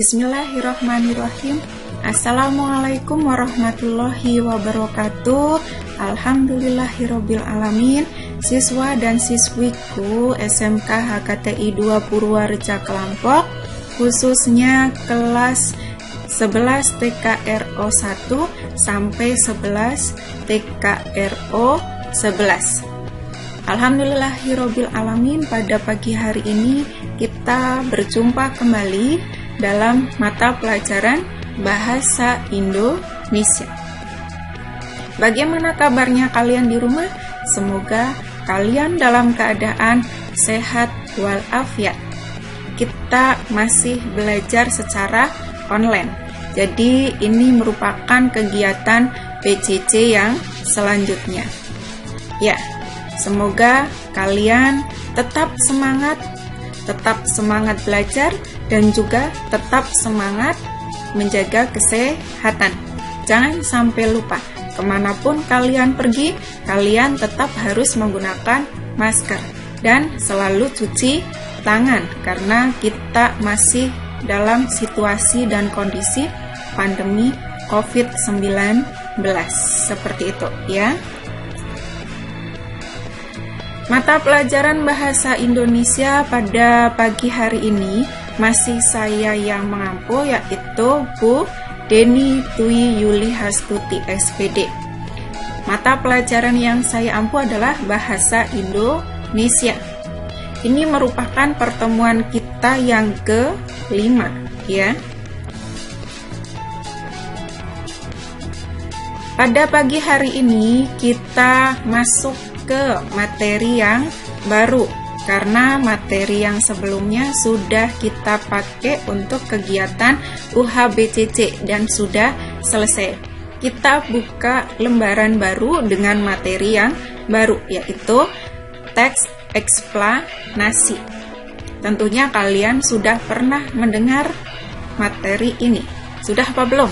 Bismillahirrahmanirrahim. Assalamualaikum warahmatullahi wabarakatuh. Alhamdulillahirabbil alamin. Siswa dan siswiku SMK HKTI 2 Purwareja Kelampok, khususnya kelas 11 TKRO 1 sampai 11 TKRO 11. Alhamdulillahirabbil alamin, pada pagi hari ini kita berjumpa kembali dalam mata pelajaran Bahasa Indonesia. Bagaimana kabarnya kalian di rumah? Semoga kalian dalam keadaan sehat walafiat. Kita masih belajar secara online. Jadi ini merupakan kegiatan PJJ yang selanjutnya. Ya, semoga kalian tetap semangat belajar dan juga tetap semangat menjaga kesehatan. Jangan sampai lupa, kemanapun kalian pergi, kalian tetap harus menggunakan masker dan selalu cuci tangan, karena kita masih dalam situasi dan kondisi pandemi COVID-19. Seperti itu ya. Mata pelajaran Bahasa Indonesia pada pagi hari ini masih saya yang mengampu, yaitu Bu Deni Dwi Yuli Hastuti SPD. Mata pelajaran yang saya ampu adalah Bahasa Indonesia. Ini merupakan pertemuan kita yang ke-5 ya. Pada pagi hari ini kita masuk ke materi yang baru, karena materi yang sebelumnya sudah kita pakai untuk kegiatan UHBCC dan sudah selesai. Kita buka lembaran baru dengan materi yang baru, yaitu teks eksplanasi. Tentunya kalian sudah pernah mendengar materi ini. Sudah apa belum?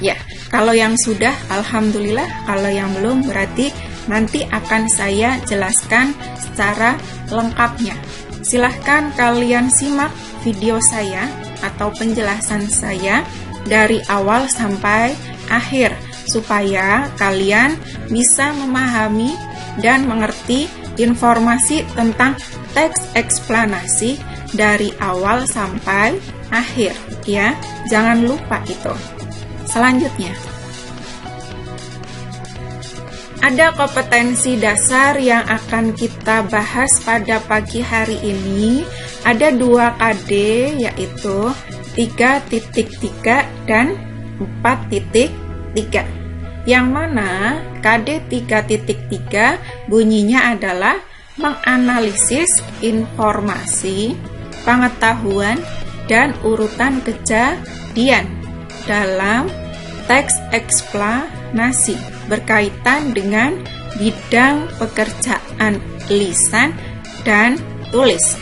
Ya, kalau yang sudah, alhamdulillah. Kalau yang belum, berarti nanti akan saya jelaskan secara lengkapnya. Silahkan kalian simak video saya atau penjelasan saya dari awal sampai akhir, supaya kalian bisa memahami dan mengerti informasi tentang teks eksplanasi dari awal sampai akhir ya. Jangan lupa itu. Selanjutnya, ada kompetensi dasar yang akan kita bahas pada pagi hari ini. Ada 2 KD, yaitu 3.3 dan 4.3. Yang mana KD 3.3 bunyinya adalah menganalisis informasi, pengetahuan, dan urutan kejadian dalam teks eksplanasi berkaitan dengan bidang pekerjaan lisan dan tulis.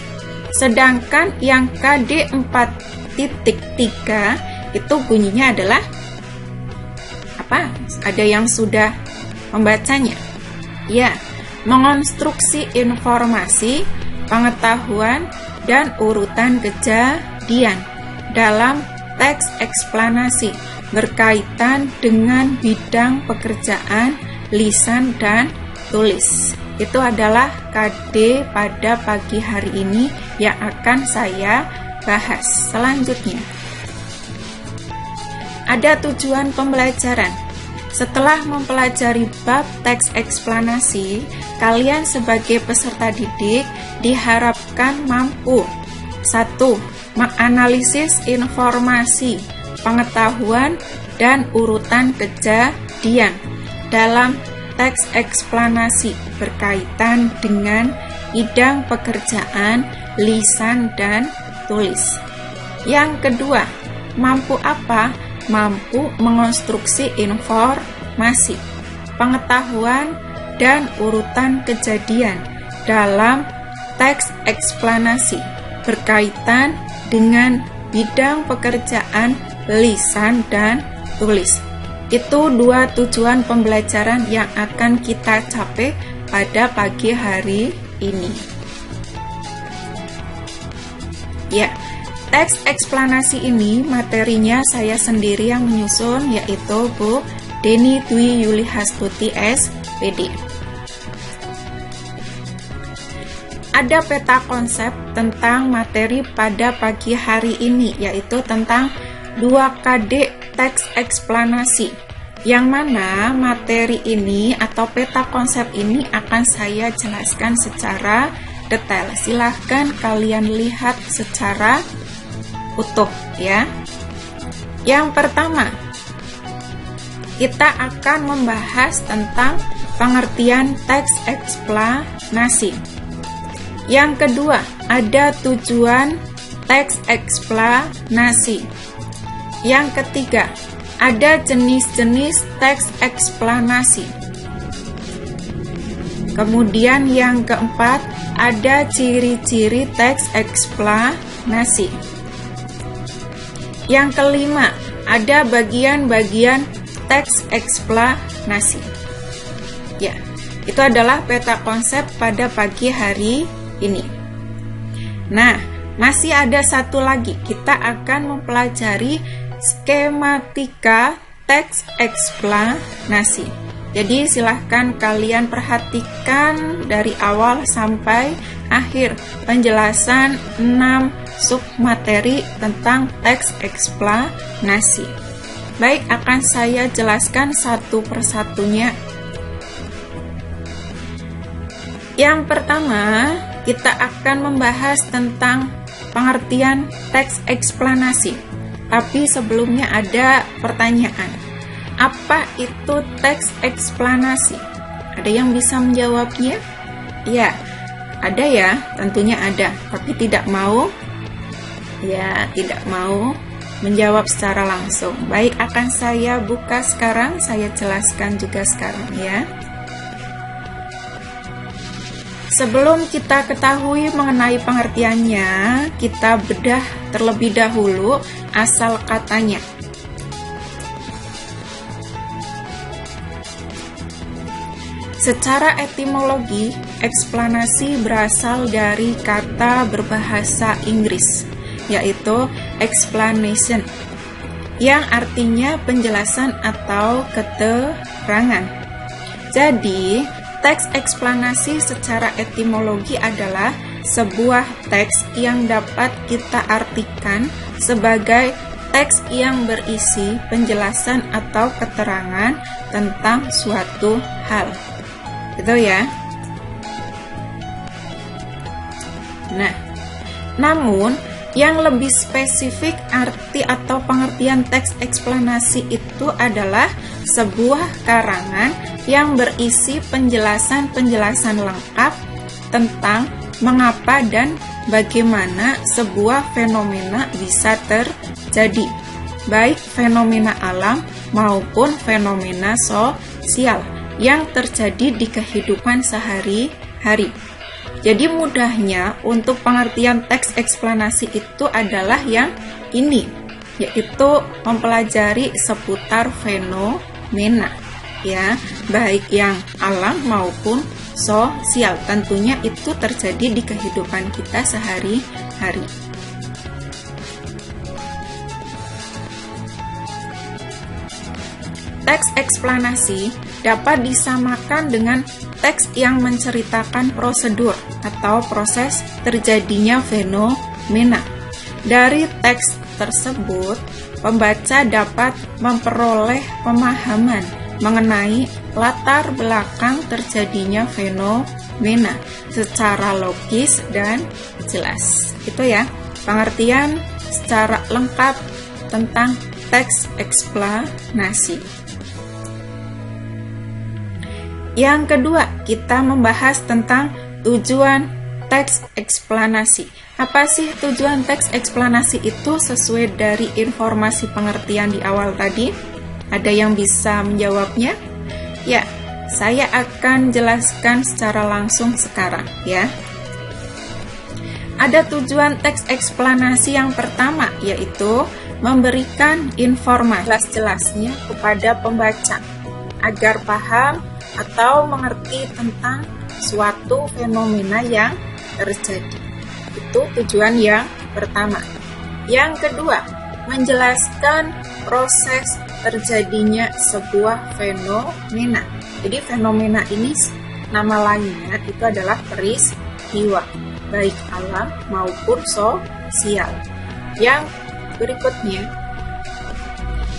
Sedangkan yang KD 4.3 itu bunyinya adalah apa? Ada yang sudah membacanya? Ya, mengonstruksi informasi, pengetahuan, dan urutan kejadian dalam teks eksplanasi berkaitan dengan bidang pekerjaan lisan dan tulis. Itu adalah KD pada pagi hari ini yang akan saya bahas. Selanjutnya, ada tujuan pembelajaran. Setelah mempelajari bab teks eksplanasi, kalian sebagai peserta didik diharapkan mampu 1. Menganalisis informasi, pengetahuan, dan urutan kejadian dalam teks eksplanasi berkaitan dengan bidang pekerjaan lisan dan tulis. Yang kedua, mampu apa? Mampu mengonstruksi informasi, pengetahuan, dan urutan kejadian dalam teks eksplanasi berkaitan dengan bidang pekerjaan lisan dan tulis. Itu 2 tujuan pembelajaran yang akan kita capai pada pagi hari ini. Ya, Teks eksplanasi ini materinya saya sendiri yang menyusun, yaitu Bu Deni Dwi Yuli Hastuti SPD. Ada peta konsep tentang materi pada pagi hari ini, yaitu tentang 2KD teks eksplanasi, yang mana materi ini atau peta konsep ini akan saya jelaskan secara detail. Silahkan kalian lihat secara utuh ya. Yang pertama, kita akan membahas tentang pengertian teks eksplanasi. Yang kedua, ada tujuan teks eksplanasi. Yang ketiga, ada jenis-jenis teks eksplanasi. Kemudian yang keempat, ada ciri-ciri teks eksplanasi. Yang kelima, ada bagian-bagian teks eksplanasi. Ya, itu adalah peta konsep pada pagi hari ini. Nah, masih ada satu lagi. Kita akan mempelajari skematika teks eksplanasi. Jadi silahkan kalian perhatikan dari awal sampai akhir penjelasan 6 submateri tentang teks eksplanasi. Baik, akan saya jelaskan satu persatunya. Yang pertama, kita akan membahas tentang pengertian teks eksplanasi. Tapi sebelumnya ada pertanyaan. Apa itu teks eksplanasi? Ada yang bisa menjawabnya? Ya, ada ya, tentunya ada. Tapi tidak mau menjawab secara langsung. Baik, akan saya buka sekarang, saya jelaskan juga sekarang ya. Sebelum kita ketahui mengenai pengertiannya, kita bedah terlebih dahulu asal katanya. Secara etimologi, eksplanasi berasal dari kata berbahasa Inggris, yaitu explanation, yang artinya penjelasan atau keterangan. Jadi, teks eksplanasi secara etimologi adalah sebuah teks yang dapat kita artikan sebagai teks yang berisi penjelasan atau keterangan tentang suatu hal. Gitu ya. Nah, namun yang lebih spesifik arti atau pengertian teks eksplanasi itu adalah sebuah karangan yang berisi penjelasan-penjelasan lengkap tentang mengapa dan bagaimana sebuah fenomena bisa terjadi, baik fenomena alam maupun fenomena sosial yang terjadi di kehidupan sehari-hari. Jadi mudahnya untuk pengertian teks eksplanasi itu adalah yang ini, yaitu mempelajari seputar fenomena, ya, baik yang alam maupun sosial. Tentunya itu terjadi di kehidupan kita sehari-hari. Teks eksplanasi dapat disamakan dengan teks yang menceritakan prosedur atau proses terjadinya fenomena. Dari teks tersebut, pembaca dapat memperoleh pemahaman mengenai latar belakang terjadinya fenomena secara logis dan jelas. Itu ya, pengertian secara lengkap tentang teks eksplanasi. Yang kedua, kita membahas tentang tujuan teks eksplanasi. Apa sih tujuan teks eksplanasi itu sesuai dari informasi pengertian di awal tadi? Ada yang bisa menjawabnya? Ya, saya akan jelaskan secara langsung sekarang ya. Ada tujuan teks eksplanasi yang pertama, yaitu memberikan informasi jelas-jelasnya kepada pembaca agar paham atau mengerti tentang suatu fenomena yang terjadi. Itu tujuan yang pertama. Yang kedua, menjelaskan proses terjadinya sebuah fenomena. Jadi fenomena ini nama lainnya itu adalah peristiwa, baik alam maupun sosial. Yang berikutnya,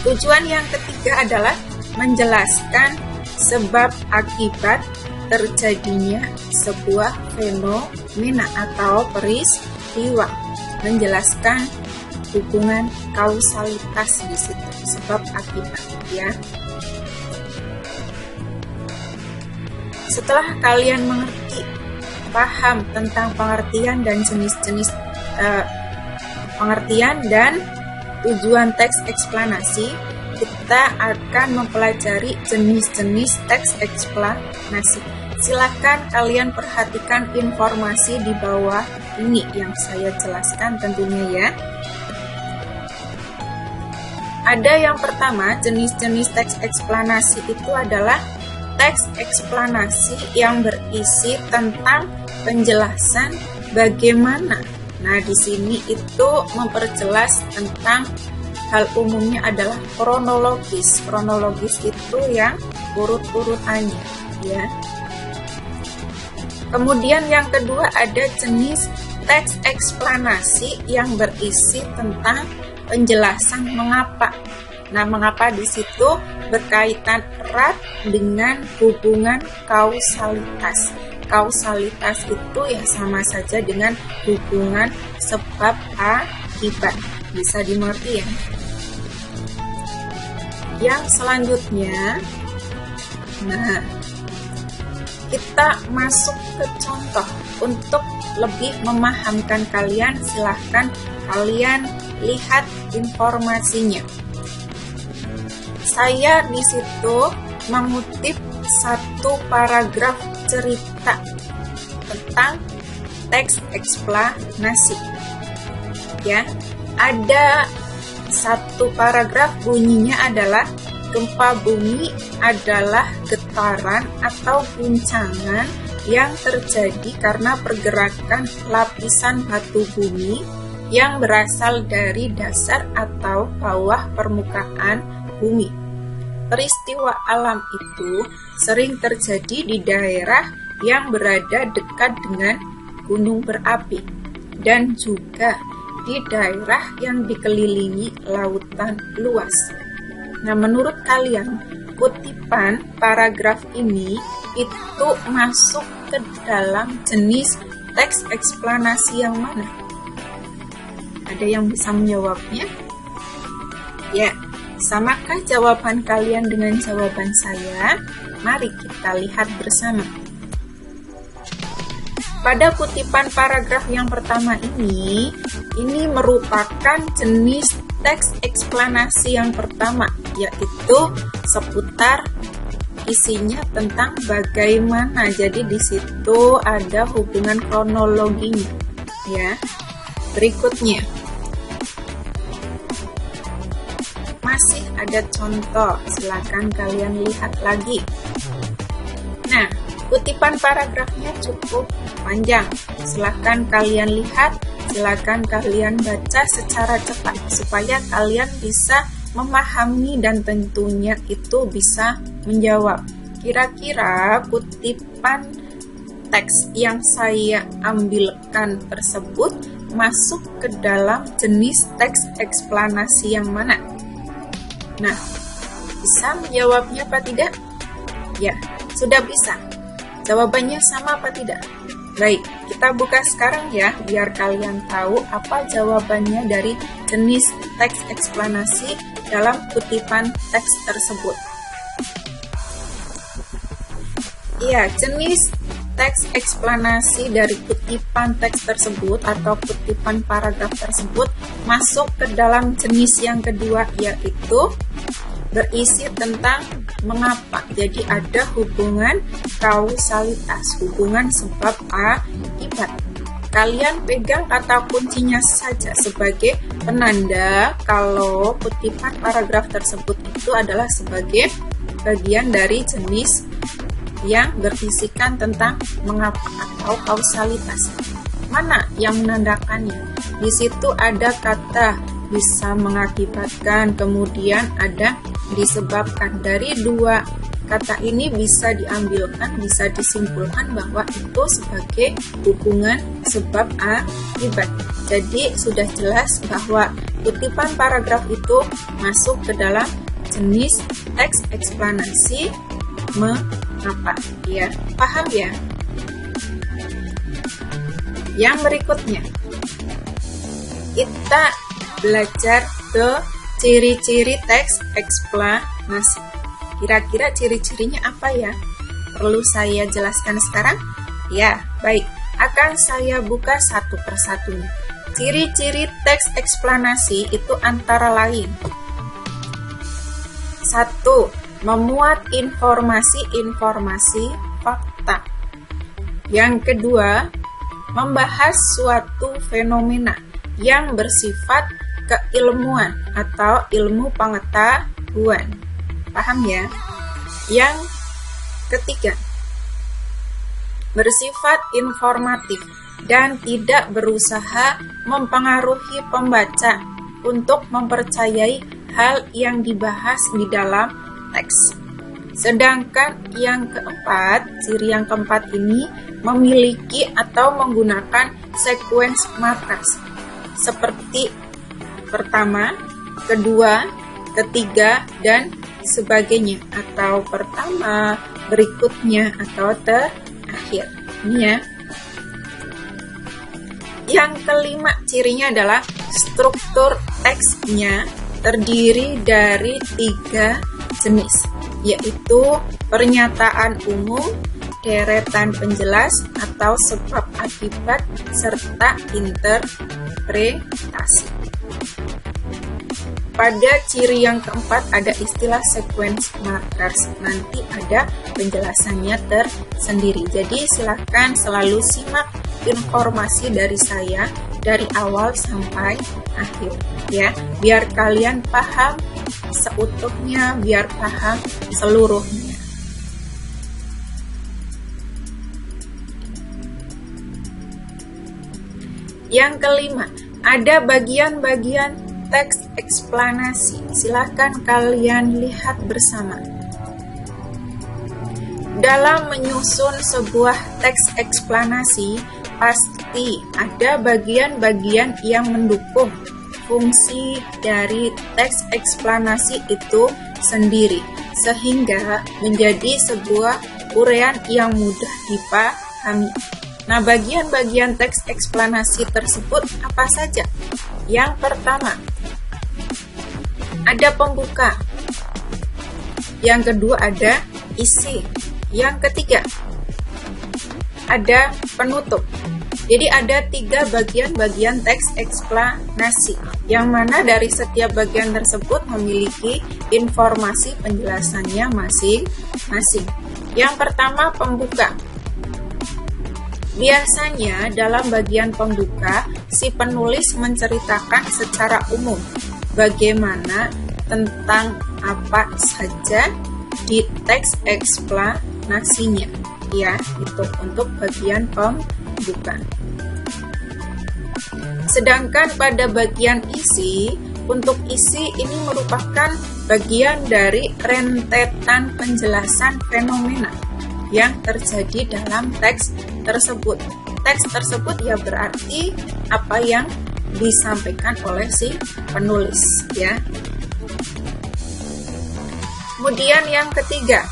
tujuan yang ketiga adalah menjelaskan sebab akibat terjadinya sebuah fenomena atau peristiwa, menjelaskan hubungan kausalitas di situ, sebab akibat ya. Setelah kalian paham tentang pengertian dan jenis-jenis pengertian dan tujuan teks eksplanasi, kita akan mempelajari jenis-jenis teks eksplanasi. Silakan kalian perhatikan informasi di bawah ini yang saya jelaskan tentunya ya. Ada yang pertama, jenis-jenis teks eksplanasi itu adalah teks eksplanasi yang berisi tentang penjelasan bagaimana. Nah, di sini itu memperjelas tentang hal umumnya adalah kronologis. Kronologis itu yang urut-urutannya ya. Kemudian yang kedua ada jenis teks eksplanasi yang berisi tentang penjelasan mengapa. Nah, mengapa di situ berkaitan erat dengan hubungan kausalitas. Kausalitas itu ya sama saja dengan hubungan sebab akibat. Bisa dimengerti ya. Yang selanjutnya, nah, kita masuk ke contoh. Untuk lebih memahamkan kalian, silahkan kalian lihat informasinya. Saya di situ mengutip satu paragraf cerita tentang teks eksplanasi. Ya, ada satu paragraf bunyinya adalah gempa bumi adalah getaran atau guncangan yang terjadi karena pergerakan lapisan batu bumi yang berasal dari dasar atau bawah permukaan bumi. Peristiwa alam itu sering terjadi di daerah yang berada dekat dengan gunung berapi dan juga di daerah yang dikelilingi lautan luas. Nah, menurut kalian, kutipan paragraf ini itu masuk ke dalam jenis teks eksplanasi yang mana? Ada yang bisa menjawabnya? Ya, samakah jawaban kalian dengan jawaban saya? Mari kita lihat bersama. Pada kutipan paragraf yang pertama ini merupakan jenis teks eksplanasi yang pertama, yaitu seputar isinya tentang bagaimana. Jadi di situ ada hubungan kronologinya, ya. Berikutnya, masih ada contoh, silakan kalian lihat lagi. Nah, kutipan paragrafnya cukup panjang, silakan kalian lihat, silakan kalian baca secara cepat supaya kalian bisa memahami dan tentunya itu bisa menjawab. Kira-kira kutipan teks yang saya ambilkan tersebut masuk ke dalam jenis teks eksplanasi yang mana? Nah, bisa menjawabnya apa tidak? Ya, sudah bisa. Jawabannya sama apa tidak? Baik, kita buka sekarang ya, biar kalian tahu apa jawabannya dari jenis teks eksplanasi dalam kutipan teks tersebut. Iya, jenis teks eksplanasi dari kutipan teks tersebut atau kutipan paragraf tersebut masuk ke dalam jenis yang kedua, yaitu berisi tentang mengapa. Jadi ada hubungan kausalitas, hubungan sebab akibat. Kalian pegang kata kuncinya saja sebagai penanda kalau kutipan paragraf tersebut itu adalah sebagai bagian dari jenis yang berisikan tentang mengapa atau kausalitas. Mana yang menandakannya? Di situ ada kata bisa mengakibatkan, kemudian ada disebabkan. Dari dua kata ini bisa diambilkan, bisa disimpulkan bahwa itu sebagai hubungan sebab akibat. Jadi sudah jelas bahwa kutipan paragraf itu masuk ke dalam jenis teks eksplanasi mengapa, ya. Paham ya? Yang berikutnya kita belajar ke ciri-ciri teks eksplanasi. Kira-kira ciri-cirinya apa ya? Perlu saya jelaskan sekarang? Ya, baik. Akan saya buka satu persatu. Ciri-ciri teks eksplanasi itu antara lain: 1. Memuat informasi-informasi fakta. Yang kedua, membahas suatu fenomena yang bersifat keilmuan atau ilmu pengetahuan. Paham ya? Yang ketiga, bersifat informatif dan tidak berusaha mempengaruhi pembaca untuk mempercayai hal yang dibahas di dalam teks. Sedangkan yang keempat, ciri yang keempat ini memiliki atau menggunakan sequence markers seperti pertama, kedua, ketiga, dan sebagainya, atau pertama, berikutnya, atau terakhir. Ini ya. Yang kelima cirinya adalah struktur teksnya terdiri dari 3 jenis, yaitu pernyataan umum, deretan penjelas atau sebab akibat, serta interpretasi. Pada ciri yang keempat ada istilah sequence markers, nanti ada penjelasannya tersendiri. Jadi silakan selalu simak informasi dari saya dari awal sampai akhir ya, biar kalian paham seutuhnya, biar paham seluruhnya. Yang kelima, ada bagian-bagian teks eksplanasi. Silahkan kalian lihat bersama. Dalam menyusun sebuah teks eksplanasi, pasti ada bagian-bagian yang mendukung fungsi dari teks eksplanasi itu sendiri, sehingga menjadi sebuah uraian yang mudah dipahami. Nah, bagian-bagian teks eksplanasi tersebut apa saja? Yang pertama, ada pembuka. Yang kedua ada isi. Yang ketiga ada penutup. Jadi ada 3 bagian-bagian teks eksplanasi, yang mana dari setiap bagian tersebut memiliki informasi penjelasannya masing-masing. Yang pertama, pembuka. Biasanya dalam bagian pembuka, si penulis menceritakan secara umum bagaimana tentang apa saja di teks eksplanasinya, ya, itu untuk bagian pembuka. Sedangkan pada bagian isi, untuk isi ini merupakan bagian dari rentetan penjelasan fenomena yang terjadi dalam teks tersebut. Teks tersebut ya berarti apa yang disampaikan oleh si penulis, ya. Kemudian yang ketiga,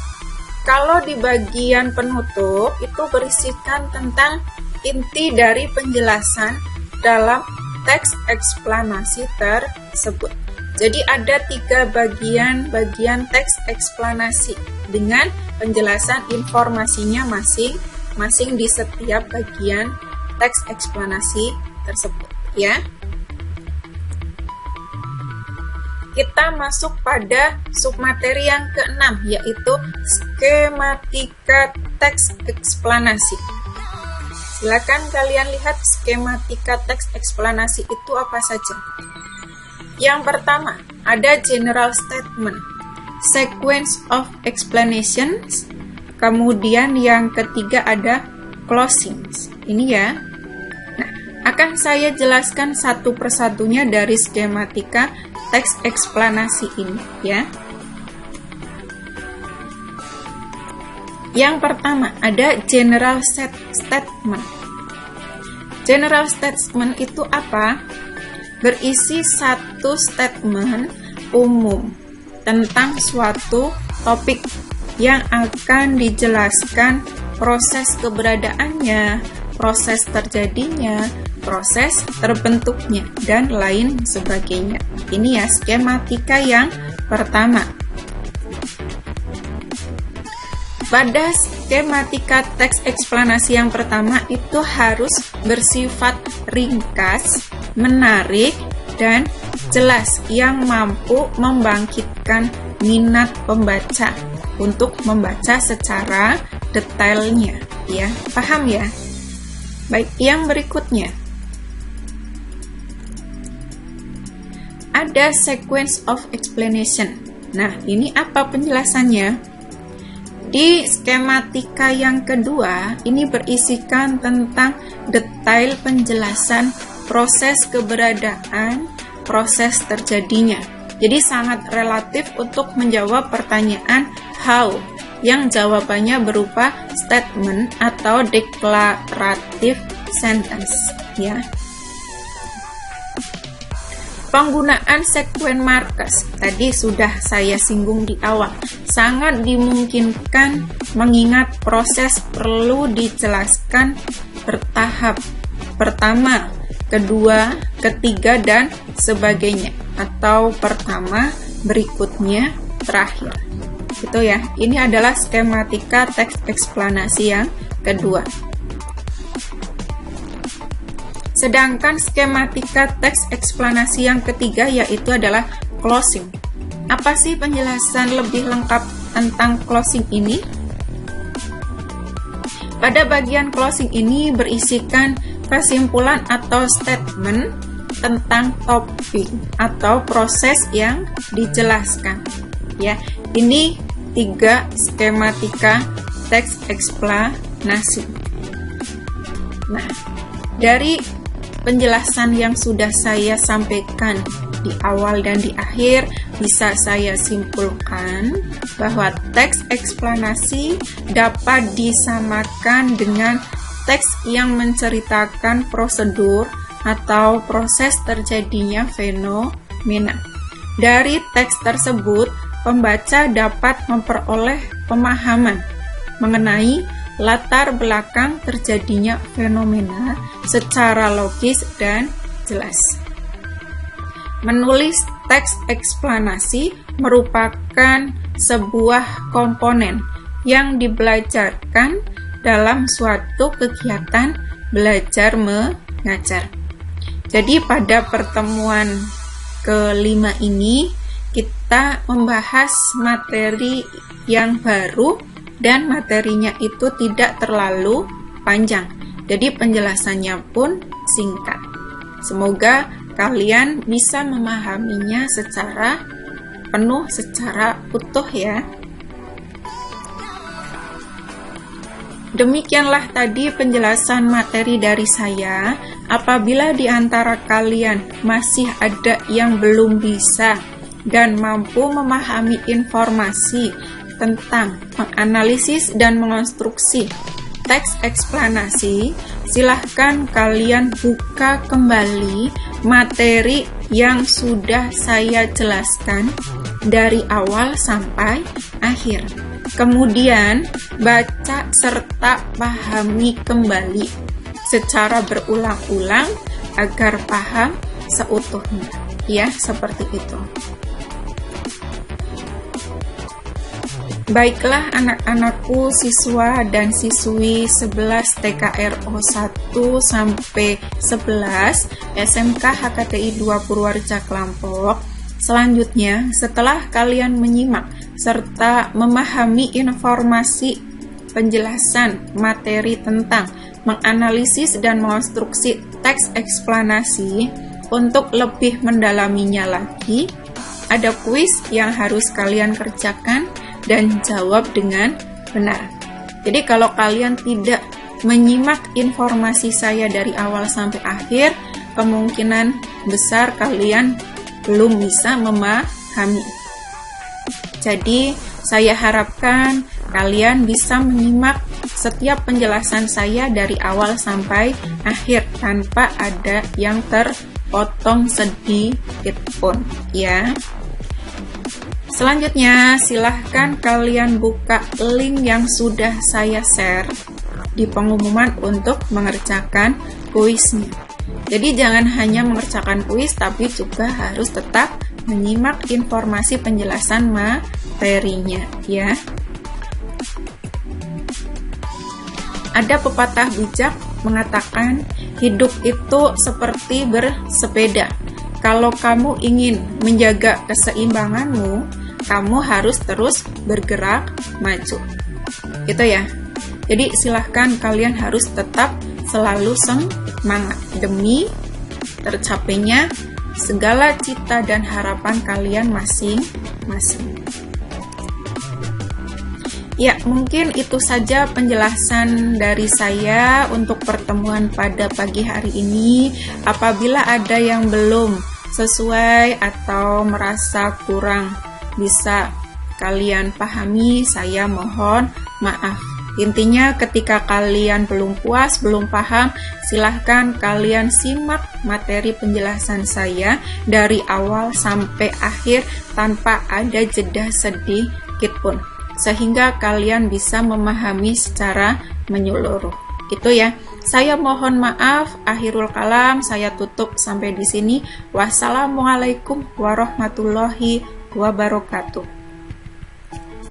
kalau di bagian penutup itu berisikan tentang inti dari penjelasan dalam teks eksplanasi tersebut. Jadi ada 3 bagian teks eksplanasi dengan penjelasan informasinya masing-masing di setiap bagian teks eksplanasi tersebut, ya. Kita masuk pada submateri yang ke-6, yaitu skematika teks eksplanasi. Silakan kalian lihat skematika teks eksplanasi itu apa saja. Yang pertama, ada general statement, sequence of explanations. Kemudian yang ketiga ada closings. Ini ya. Nah, Akan saya jelaskan satu persatunya dari skematika teks eksplanasi ini ya. Yang pertama ada general statement. General statement itu apa? Berisi satu statement umum tentang suatu topik yang akan dijelaskan proses keberadaannya, proses terjadinya, proses terbentuknya, dan lain sebagainya. Ini ya skematika yang pertama. Pada skematika teks eksplanasi yang pertama itu harus bersifat ringkas, menarik, dan jelas yang mampu membangkitkan minat pembaca untuk membaca secara detailnya ya. Paham ya? Baik, yang berikutnya ada sequence of explanation. Nah, ini apa penjelasannya? Di skematika yang kedua, ini berisikan tentang detail penjelasan proses keberadaan, proses terjadinya. Jadi sangat relatif untuk menjawab pertanyaan how, yang jawabannya berupa statement atau declarative sentence, ya. Penggunaan sequence markers tadi sudah saya singgung di awal. Sangat dimungkinkan mengingat proses perlu dijelaskan bertahap. Pertama, kedua, ketiga, dan sebagainya. Atau pertama, berikutnya, terakhir. Itu ya. Ini adalah skematika teks eksplanasi yang kedua. Sedangkan skematika teks eksplanasi yang ketiga yaitu adalah closing. Apa sih penjelasan lebih lengkap tentang closing ini? Pada bagian closing ini berisikan kesimpulan atau statement tentang topik atau proses yang dijelaskan. Ya, ini 3 skematika teks eksplanasi. Nah, dari penjelasan yang sudah saya sampaikan di awal dan di akhir, bisa saya simpulkan bahwa teks eksplanasi dapat disamakan dengan teks yang menceritakan prosedur atau proses terjadinya fenomena. Dari teks tersebut, pembaca dapat memperoleh pemahaman mengenai latar belakang terjadinya fenomena secara logis dan jelas. Menulis teks eksplanasi merupakan sebuah komponen yang dibelajarkan dalam suatu kegiatan belajar mengajar. Jadi pada pertemuan kelima ini kita membahas materi yang baru dan materinya itu tidak terlalu panjang. Jadi penjelasannya pun singkat. Semoga kalian bisa memahaminya secara penuh, secara utuh ya. Demikianlah tadi penjelasan materi dari saya. Apabila di antara kalian masih ada yang belum bisa dan mampu memahami informasi tentang menganalisis dan mengonstruksi teks eksplanasi, silahkan kalian buka kembali materi yang sudah saya jelaskan dari awal sampai akhir. Kemudian baca serta pahami kembali secara berulang-ulang agar paham seutuhnya. Ya, seperti itu. Baiklah anak-anakku, siswa dan siswi 11 TKRO 1 sampai 11 SMK HKTI 2 Purwareca Klampok. Selanjutnya, setelah kalian menyimak serta memahami informasi penjelasan materi tentang menganalisis dan mengonstruksi teks eksplanasi, untuk lebih mendalaminya lagi, ada kuis yang harus kalian kerjakan dan jawab dengan benar. Jadi kalau kalian tidak menyimak informasi saya dari awal sampai akhir, kemungkinan besar kalian belum bisa memahami. Jadi, saya harapkan kalian bisa menyimak setiap penjelasan saya dari awal sampai akhir tanpa ada yang terpotong sedikit pun, ya. Selanjutnya, silahkan kalian buka link yang sudah saya share di pengumuman untuk mengerjakan kuisnya. Jadi jangan hanya mengerjakan kuis, tapi juga harus tetap menyimak informasi penjelasan materinya, ya. Ada pepatah bijak mengatakan, hidup itu seperti bersepeda. Kalau kamu ingin menjaga keseimbanganmu, kamu harus terus bergerak maju. Gitu ya. Jadi silahkan kalian harus tetap selalu semangat demi tercapainya segala cita dan harapan kalian masing-masing. Ya, mungkin itu saja penjelasan dari saya untuk pertemuan pada pagi hari ini. Apabila ada yang belum sesuai atau merasa kurang bisa kalian pahami, saya mohon maaf. Intinya ketika kalian belum puas, belum paham, silahkan kalian simak materi penjelasan saya dari awal sampai akhir tanpa ada jeda sedikit pun, sehingga kalian bisa memahami secara menyeluruh. Itu ya. Saya mohon maaf, akhirul kalam, saya tutup sampai di sini. Wassalamualaikum warahmatullahi wabarakatuh.